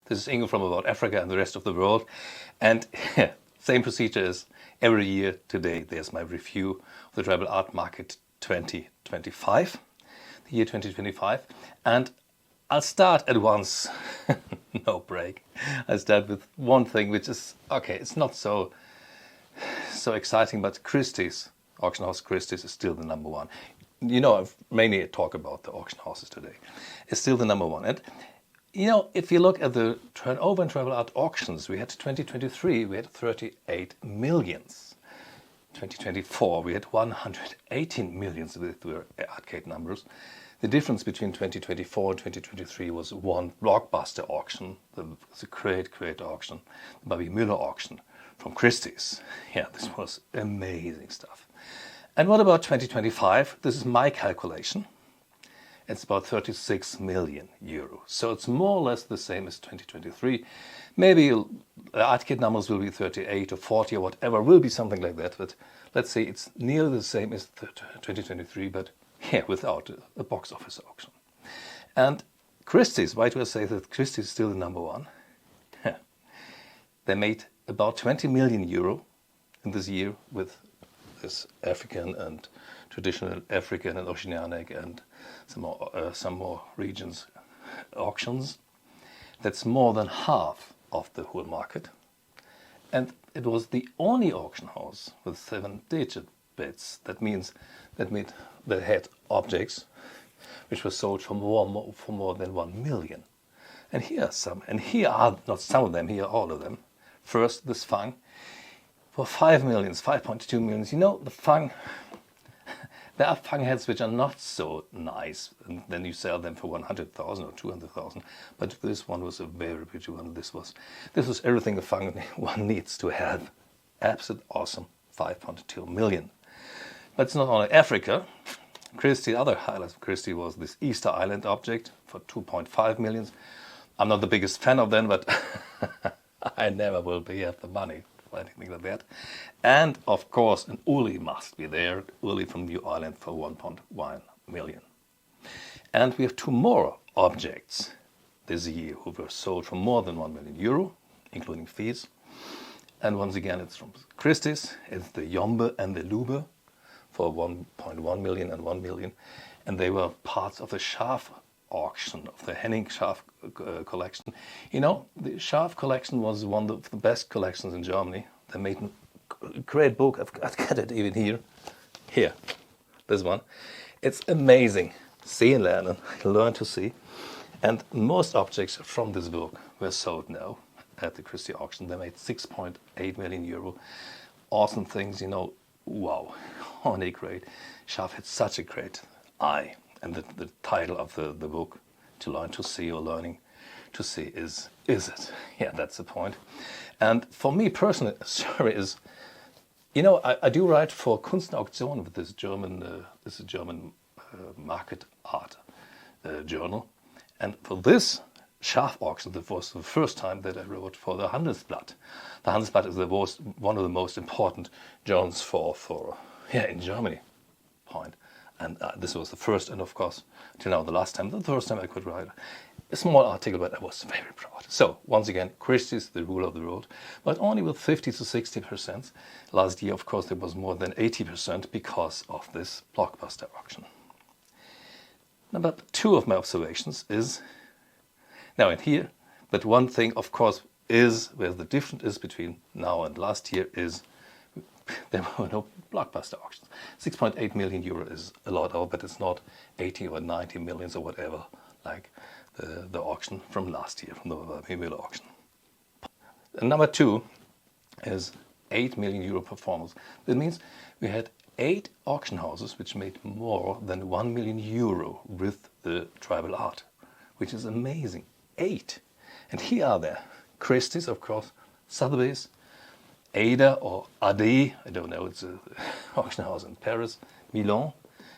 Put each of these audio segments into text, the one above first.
This is Ingo from About Africa and the Rest of the World. And same procedure as every year. Today there's my review of the tribal art market 2025, the year 2025. And I'll start at once, no break. I'll start with one thing which is, okay, it's not so exciting, but Christie's, auction house Christie's is still the number one. You know, I've mainly talk about the auction houses today. It's still the number one. And you know, if you look at the turnover in tribal art auctions, we had 2023, we had 38 millions. 2024, we had 118 millions with the arcade numbers. The difference between 2024 and 2023 was one blockbuster auction, the great auction, the Millon auction from Christie's. Yeah, this was amazing stuff. And what about 2025? This is my calculation. It's about 36 million euros. So it's more or less the same as 2023. Maybe the arcade numbers will be 38 or 40 or whatever, will be something like that. But let's say it's nearly the same as 2023, but yeah, without a box office auction. And Christie's, why do I say that Christie's is still the number one? They made about 20 million euro in this year with this African and traditional African and Oceanic and some more regions auctions. That's more than half of the whole market. And it was the only auction house with 7-digit bids. That means that they had objects which were sold for more than 1 million. And here are some, and here are not some of them, here are all of them. First, this Fang for 5 millions, 5.2 millions. You know, the Fang, there are Fang heads which are not so nice, and then you sell them for 100,000 or 200,000. But this one was a very pretty one. This was everything a Fang one needs to have. Absolute awesome, 5.2 million. But it's not only Africa. Christie, other highlights of Christie was this Easter Island object for 2.5 millions. I'm not the biggest fan of them, but I never will be have the money for anything like that. And of course, an Uli must be there, Uli from New Ireland for 1.1 million. And we have two more objects this year who were sold for more than 1 million euro, including fees. And once again, it's from Christie's. It's the Yombe and the Lube for 1.1 million and 1 million. And they were parts of the Schaaf auction, of the Henning Schaaf collection. You know, the Schaaf collection was one of the best collections in Germany. They made a great book. I've got it even here. Here, this one. It's amazing. See and learn, learn to see. And most objects from this book were sold now at the Christie auction. They made 6.8 million euro. Awesome things, you know. Wow, only great. Schaaf had such a great eye. And the title of the book, To Learn to See or Learning to See, is it? Yeah, that's the point. And for me personally, a story is, you know, I do write for Kunst und Auktion with this German market art journal. And for this Schaaf auction, that was the first time that I wrote for the Handelsblatt. The Handelsblatt is one of the most important journals for in Germany. Point. And this was the first, and of course, till now the first time I could write a small article, but I was very proud. So, once again, Christie's the rule of the world, but only with 50 to 60%. Last year, of course, there was more than 80% because of this blockbuster auction. Number two of my observations is, now in here, but one thing, of course, is where the difference is between now and last year is there were no blockbuster auctions. 6.8 million euro is a lot, but it's not 80 or 90 millions or whatever, like the auction from last year, from the Millon auction. And number two is 8 million euro performance. That means we had 8 auction houses which made more than 1 million euro with the tribal art, which is amazing. 8. And here are there Christie's, of course, Sotheby's, Ader or Ader, I don't know, it's an auction house in Paris, Millon,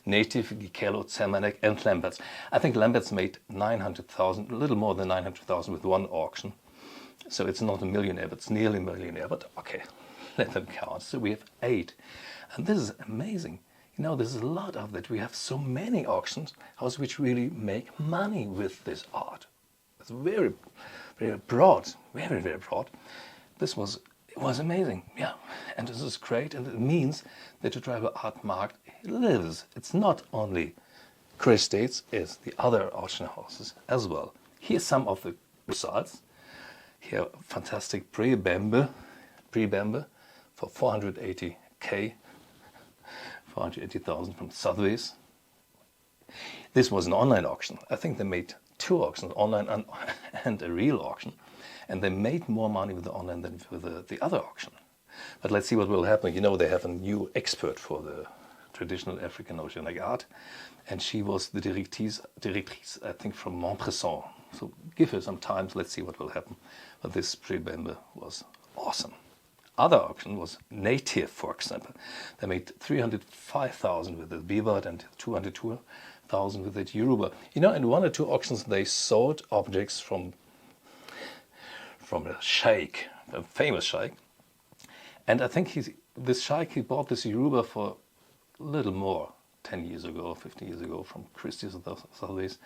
Native, Gikello, Zermanek and Lambert's. I think Lambert's made 900,000, a little more than 900,000 with one auction. So it's not a millionaire, but it's nearly a millionaire, but okay, let them count. So we have 8. And this is amazing. You know, there's a lot of that. We have so many auctions houses which really make money with this art. It's very very broad, very, very broad. It was amazing, yeah. And this is great, and it means that the tribal art market lives. It's not only Christie, it's the other auction houses as well. Here's some of the results. Here, fantastic pre-Bambe for 480K, 480,000 from Sotheby's. This was an online auction. I think they made 2 auctions, online and a real auction. And they made more money with the online than with the other auction. But let's see what will happen. You know, they have a new expert for the traditional African Oceanic art. And she was the directrice, I think, from Montbrison. So give her some time, let's see what will happen. But this pre-Bambe was awesome. Other auction was Native, for example. They made 305,000 with the Beaver and 202,000 with the Yoruba. You know, in 1 or 2 auctions they sold objects from a sheikh, a famous sheikh. And I think this sheikh, he bought this Yoruba for a little more, 10 years ago, 15 years ago, from Christie's or Sotheby's.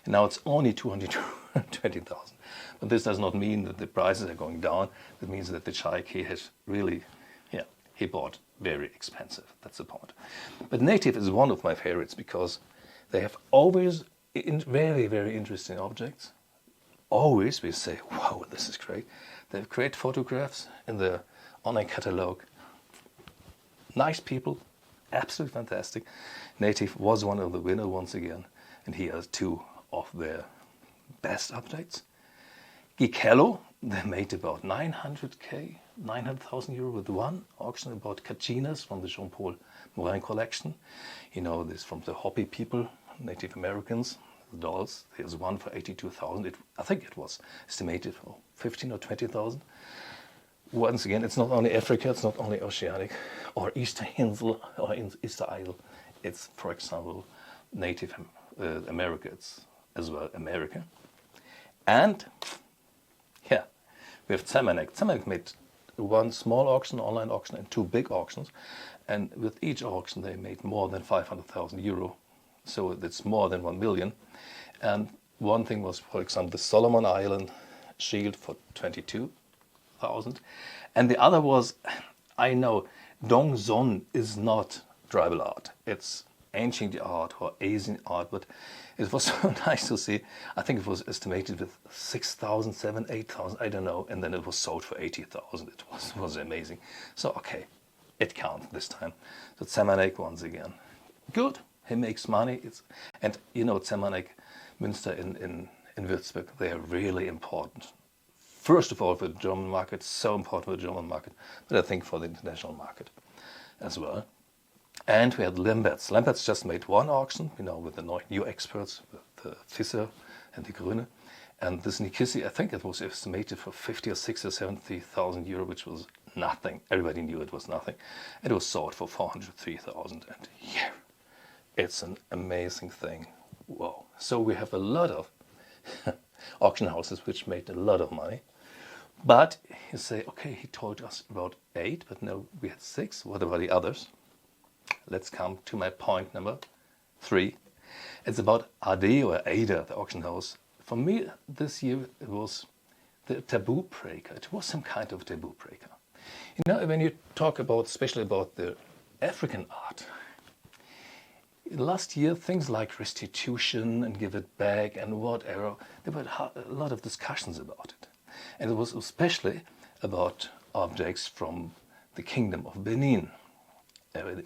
And now it's only 220,000. But this does not mean that the prices are going down. It means that the sheikh, he has really, yeah, he bought very expensive. That's the point. But Native is one of my favorites because they have always very, very interesting objects. Always we say, wow, this is great. They have great photographs in the online catalog. Nice people, absolutely fantastic. Native was one of the winners once again, and he has 2 of their best objects. Gikello, they made about 900K, 900,000 euro with 1 auction about Cachinas from the Jean-Paul Morin collection. You know this from the Hopi people, Native Americans. Dolls. There's one for 82,000. I think it was estimated for 15 or 20,000. Once again, it's not only Africa, it's not only Oceanic or Easter Insel or Easter Isle. It's, for example, Native America. It's as well America. And yeah, we have Zemanek. Zemanek made 1 small auction, online auction, and 2 big auctions. And with each auction, they made more than 500,000 euro. So that's more than 1 million. And one thing was, for example, the Solomon Island shield for 22,000. And the other was, I know, Dongzon is not tribal art. It's ancient art or Asian art, but it was so nice to see. I think it was estimated with 6,000, 7,000, 8,000, I don't know. And then it was sold for 80,000. It was amazing. So, okay, it counts this time. So Zemanek once again. Good. He makes money. And you know, Zemanek, Münster in Würzburg, they are really important. First of all for the German market, so important for the German market, but I think for the international market as well. And we had Lambert's. Lambert's just made 1 auction, you know, with the new experts, with the Fisser and the Grüne. And this Nikissi, I think it was estimated for 50 or 60 or 70,000 euro, which was nothing. Everybody knew it was nothing. And it was sold for 403,000. And yeah, it's an amazing thing. Whoa. So we have a lot of auction houses which made a lot of money. But you say, okay, he told us about 8, but no, we had 6. What about the others? Let's come to my point number 3. It's about Ader or Ader, the auction house. For me, this year it was the taboo breaker. It was some kind of taboo breaker. You know, when you talk about, especially about the African art, last year things like restitution and give it back and whatever, there were a lot of discussions about it. And it was especially about objects from the Kingdom of Benin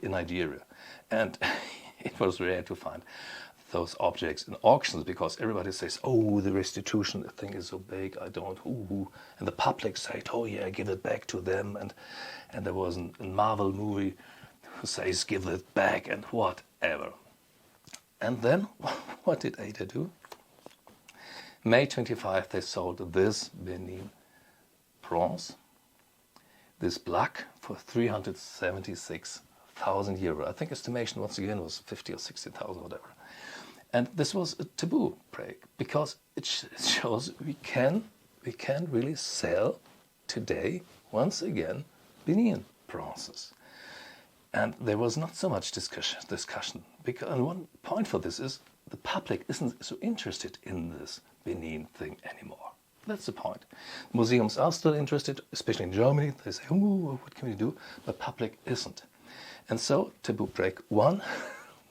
in Nigeria. And it was rare to find those objects in auctions because everybody says, oh, the restitution thing is so big, I don't, ooh. And the public said, oh yeah, give it back to them. And there was a Marvel movie who says, give it back and whatever. And then, what did Ader do? May 25, they sold this Benin bronze, this black, for 376,000 euro. I think estimation once again was 50 or 60,000, whatever. And this was a taboo break because it shows we can really sell today once again Benin bronzes. And there was not so much discussion because, and one point for this is the public isn't so interested in this Benin thing anymore. That's the point. Museums are still interested, especially in Germany. They say, "Ooh, what can we do?" But public isn't. And so taboo break one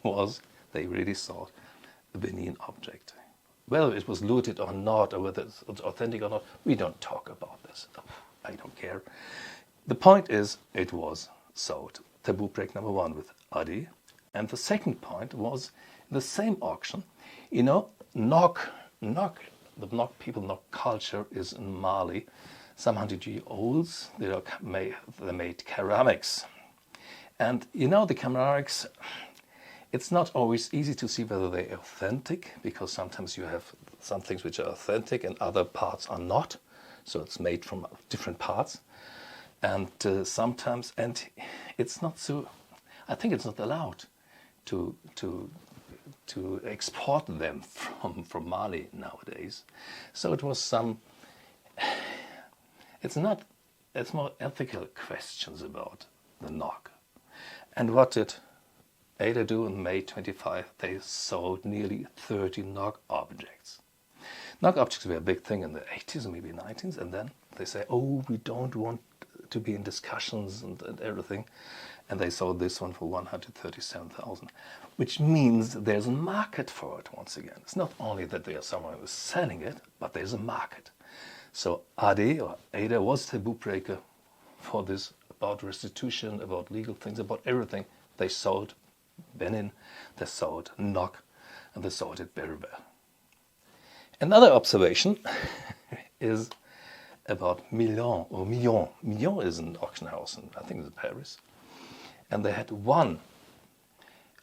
was they really sought a Benin object. Whether it was looted or not, or whether it's authentic or not, we don't talk about this. I don't care. The point is, it was sold. Taboo break number one with Ader. And the second point was the same auction. You know, the Nok people, Nok culture is in Mali. Some 100-year-olds, they made ceramics. And you know, the ceramics, it's not always easy to see whether they're authentic, because sometimes you have some things which are authentic and other parts are not. So it's made from different parts. And sometimes, and it's not so, I think it's not allowed to export them from Mali nowadays. So it was it's more ethical questions about the Nok. And what did Ader do in May 25? They sold nearly 30 Nok objects. Nok objects were a big thing in the 80s and maybe 90s, and then they say, oh, we don't want to be in discussions and everything. And they sold this one for 137,000, which means there's a market for it once again. It's not only that there's someone who's selling it, but there's a market. So Ader was taboo breaker for this, about restitution, about legal things, about everything. They sold Benin, they sold Nok, and they sold it very well. Another observation is about Millon, or Millon. Millon is an auction house, in, I think it's in Paris. And they had one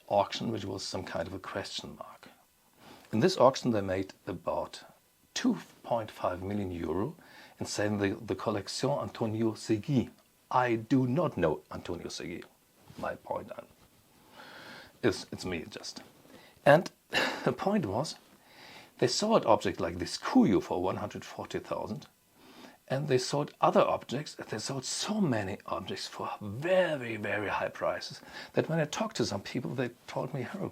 auction which was some kind of a question mark. In this auction they made about 2.5 million euro and saying the collection Antonio Segui. I do not know Antonio Segui. My point is, it's me just. And the point was, they sold an object like this Kuyu for 140,000. And they sold other objects, they sold so many objects for very, very high prices that when I talked to some people, they told me, oh,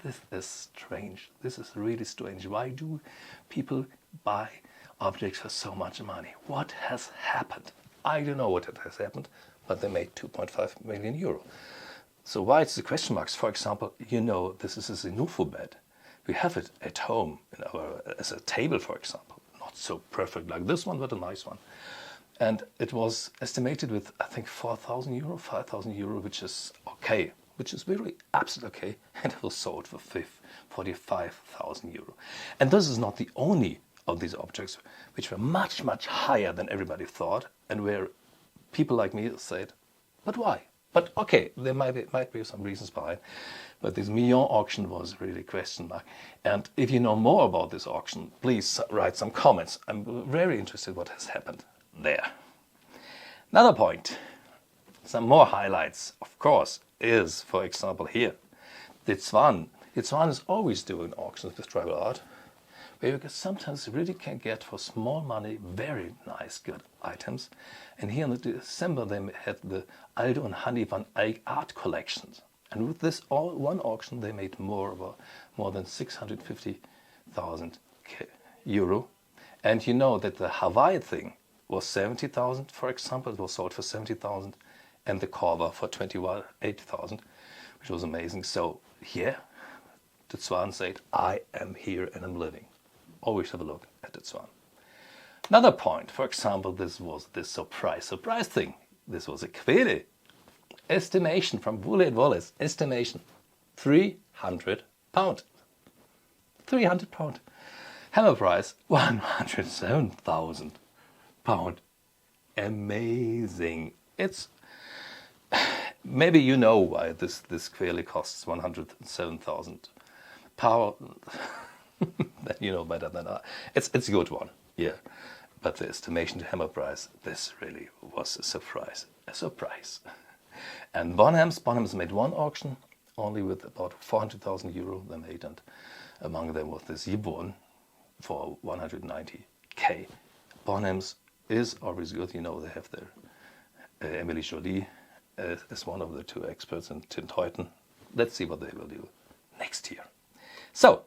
this is strange. This is really strange. Why do people buy objects for so much money? What has happened? I don't know what has happened, but they made 2.5 million euro. So why it's the question marks? For example, you know, this is a Zinufo bed. We have it at home as a table, for example. Not so perfect like this one, but a nice one. And it was estimated with, I think, 4,000 euro, 5,000 euro, which is okay, which is really absolutely okay. And it was sold for 45,000 euro. And this is not the only of these objects which were much, much higher than everybody thought, and where people like me said, but why? But okay, there might be some reasons behind. But this Millon auction was really a question mark. And if you know more about this auction, please write some comments. I'm very interested what has happened there. Another point, some more highlights, of course, is, for example, here, the Zwan. The Zwan is always doing auctions with tribal art, where you sometimes really can get for small money very nice, good items. And here in December they had the Aldo and Hanni van Eyck art collections. And with this one auction they made more than 650,000 euro. And you know that the Hawaii thing was 70,000, for example. It was sold for 70,000, and the Corva for 28,000, which was amazing. So here, the Zwan said, I am here and I'm living. Always have a look at the Zwan. Another point, for example, this was this surprise thing. This was a Quelle. Estimation from Woolley & Wallace. Estimation, £300. £300. Hammer price, £107,000. Amazing. It's maybe you know why this Quelle costs 107,000 power. You know better than I. It's a good one, yeah. But the estimation to hammer price, this really was a surprise. A surprise. And Bonhams made one auction, only with about 400,000 euro they made, and among them was this Yvonne for 190k. Bonhams is always good, you know, they have their Emily Jolie as one of the two experts in Tinteuten. Let's see what they will do next year. So,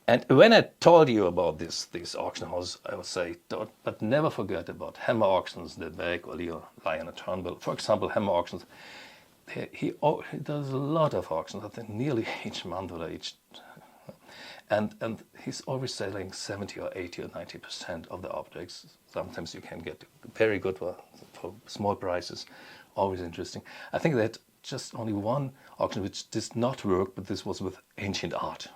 And when I told you about this auction house, I would say, but never forget about Hammer Auctions, the Berg or Lion and Turnbull. For example, Hammer Auctions, he does a lot of auctions, I think nearly each month or each, and he's always selling 70 or 80 or 90% of the objects. Sometimes you can get very good ones for small prices, always interesting. I think that just only one auction which did not work, but this was with ancient art.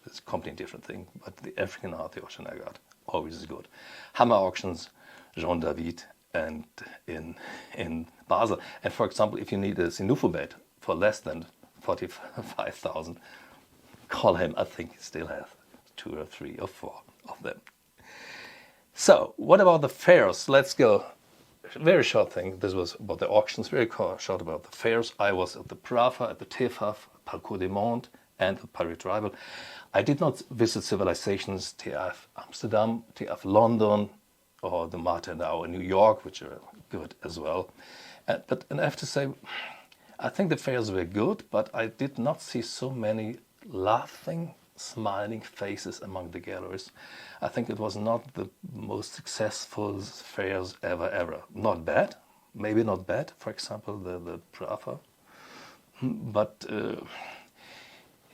It's a completely different thing, but the African art, the Oceanic art, always is good. Hammer Auctions, Jean David, and in Basel. And for example, if you need a Sinufo bed for less than 45,000, call him. I think he still has 2 or 3 or 4 of them. So, what about the fairs? Let's go. Very short thing. This was about the auctions. Very short about the fairs. I was at the Prafa, at the TFAF, Parcours des Mondes, and the Paris Tribal. I did not visit civilizations, TF Amsterdam, TF London, or the Martinau in New York, which are good as well. But I have to say, I think the fairs were good, but I did not see so many laughing, smiling faces among the galleries. I think it was not the most successful fairs ever. Not bad, maybe not bad, for example, the Prafa, but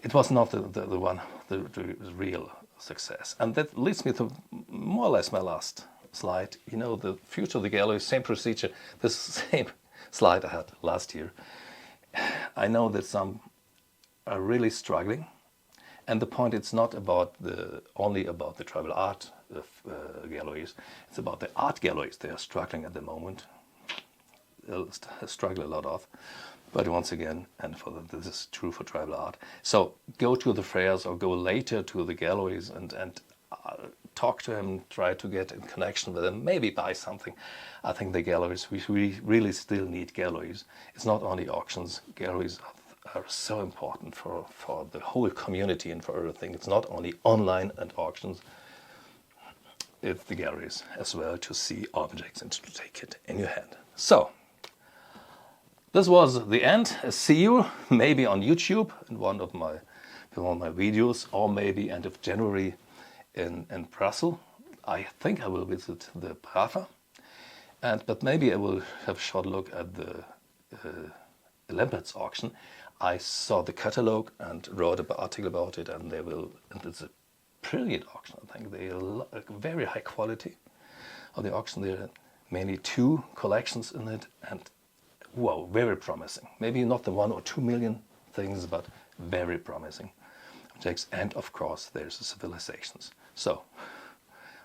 it was not the one, the real success. And that leads me to more or less my last slide. You know, the future of the gallery, same procedure, the same slide I had last year. I know that some are really struggling, and the point it's not about only about the tribal art galleries. It's about the art galleries. They are struggling at the moment. They'll struggle a lot of. But once again, and this is true for tribal art. So go to the fairs or go later to the galleries and talk to them, try to get in connection with them, maybe buy something. I think the galleries, we really still need galleries. It's not only auctions. Galleries are so important for the whole community and for everything. It's not only online and auctions. It's the galleries as well, to see objects and to take it in your hand. So, this was the end. See you maybe on YouTube in one of my videos, or maybe end of January in Brussels. I think I will visit the Prafa, but maybe I will have a short look at the Lambert's auction. I saw the catalog and wrote an article about it, and it's a brilliant auction. I think they are very high quality of the auction. There are mainly 2 collections in it, and wow, very promising. Maybe not the 1 or 2 million things, but very promising objects. And of course, there's the civilizations. So,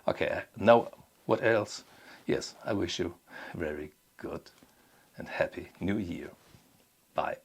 okay, now what else? Yes, I wish you a very good and happy New Year. Bye.